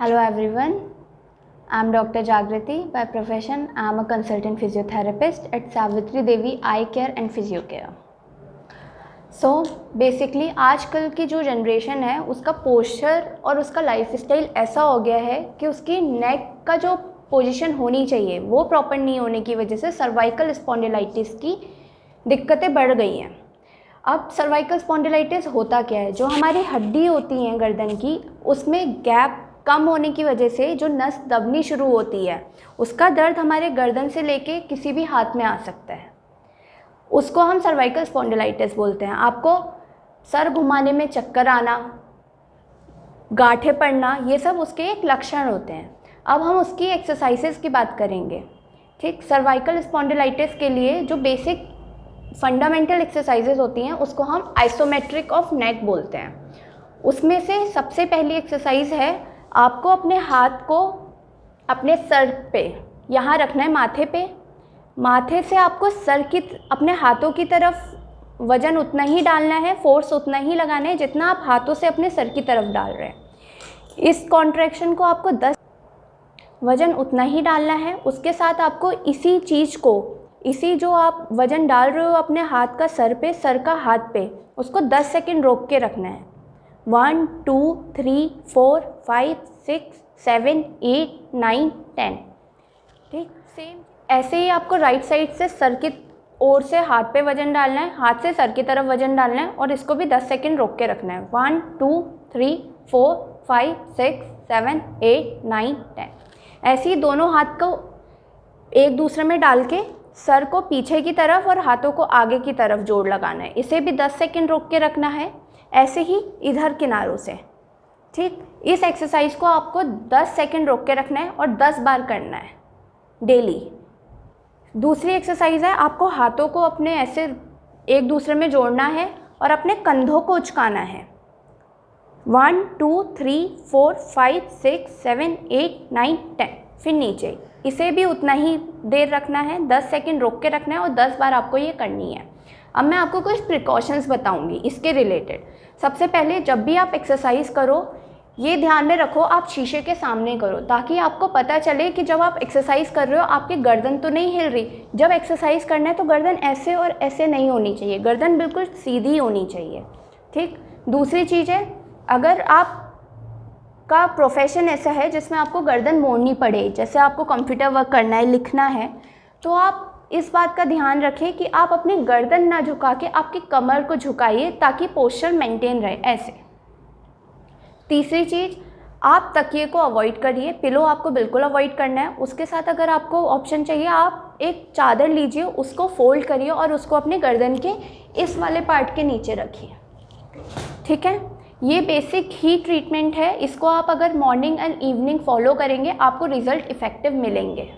Hello everyone, I am Dr. Jagriti. By profession, I am a consultant physiotherapist at Savitri Devi Eye Care and Physio Care. So basically आजकल की जो generation है उसका posture और उसका lifestyle ऐसा हो गया है कि उसकी नेक का जो पोजीशन होनी चाहिए वो प्रॉपर नहीं होने की वजह से सर्वाइकल स्पॉन्डिलाइटिस की दिक्कतें बढ़ गई हैं। अब सर्वाइकल स्पॉन्डिलाइटिस होता क्या है, जो हमारी हड्डी होती हैं गर्दन की उसमें गैप कम होने की वजह से जो नस दबनी शुरू होती है उसका दर्द हमारे गर्दन से लेके किसी भी हाथ में आ सकता है। उसको हम सर्वाइकल स्पॉन्डिलाइटिस बोलते हैं। आपको सर घुमाने में चक्कर आना, गांठें पड़ना, ये सब उसके एक लक्षण होते हैं। अब हम उसकी एक्सरसाइजेस की बात करेंगे। ठीक, सर्वाइकल स्पॉन्डिलाइटिस के लिए जो बेसिक फंडामेंटल एक्सरसाइजेस होती हैं उसको हम आइसोमेट्रिक ऑफ नेक बोलते हैं। उसमें से सबसे पहली एक्सरसाइज है, आपको अपने हाथ को अपने सर पे यहाँ रखना है, माथे पे। माथे से आपको सर की अपने हाथों की तरफ वज़न उतना ही डालना है, फोर्स उतना ही लगाना है जितना आप हाथों से अपने सर की तरफ डाल रहे हैं। इस कॉन्ट्रैक्शन को आपको 10 वज़न उतना ही डालना है। उसके साथ आपको इसी चीज़ को, इसी जो आप वज़न डाल रहे हो अपने हाथ का सर पे, सर का हाथ पे, उसको 10 सेकेंड रोक के रखना है। 1 2 3 4 5 6 7 8 9 10। ठीक, सेम ऐसे ही आपको राइट साइड से सर की ओर से हाथ पे वज़न डालना है, हाथ से सर की तरफ वज़न डालना है और इसको भी 10 सेकेंड रोक के रखना है। 1 2 3 4 5 6 7 8 9 10। ऐसे ही दोनों हाथ को एक दूसरे में डाल के सर को पीछे की तरफ और हाथों को आगे की तरफ जोड़ लगाना है। इसे भी 10 सेकेंड रोक के रखना है। ऐसे ही इधर किनारों से। ठीक, इस एक्सरसाइज को आपको 10 सेकेंड रोक के रखना है और 10 बार करना है डेली। दूसरी एक्सरसाइज है, आपको हाथों को अपने ऐसे एक दूसरे में जोड़ना है और अपने कंधों को उचकाना है। 1 2 3 4 5 6 7 8 9 10। फिर नीचे, इसे भी उतना ही देर रखना है, 10 सेकेंड रोक के रखना है और 10 बार आपको ये करनी है। अब मैं आपको कुछ प्रिकॉशंस बताऊंगी इसके रिलेटेड। सबसे पहले, जब भी आप एक्सरसाइज करो ये ध्यान में रखो आप शीशे के सामने करो, ताकि आपको पता चले कि जब आप एक्सरसाइज कर रहे हो आपकी गर्दन तो नहीं हिल रही। जब एक्सरसाइज करना है तो गर्दन ऐसे और ऐसे नहीं होनी चाहिए, गर्दन बिल्कुल सीधी होनी चाहिए। ठीक, दूसरी चीज़ है, अगर आप का प्रोफेशन ऐसा है जिसमें आपको गर्दन मोड़नी पड़े, जैसे आपको कंप्यूटर वर्क करना है, लिखना है, तो आप इस बात का ध्यान रखें कि आप अपनी गर्दन ना झुका के आपकी कमर को झुकाइए ताकि पोस्चर मेंटेन रहे, ऐसे। तीसरी चीज़, आप तकिए को अवॉइड करिए, पिलो आपको बिल्कुल अवॉइड करना है। उसके साथ अगर आपको ऑप्शन चाहिए, आप एक चादर लीजिए, उसको फोल्ड करिए और उसको अपने गर्दन के इस वाले पार्ट के नीचे रखिए। ठीक है, ये बेसिक ही ट्रीटमेंट है। इसको आप अगर मॉर्निंग एंड इवनिंग फॉलो करेंगे आपको रिज़ल्ट इफ़ेक्टिव मिलेंगे।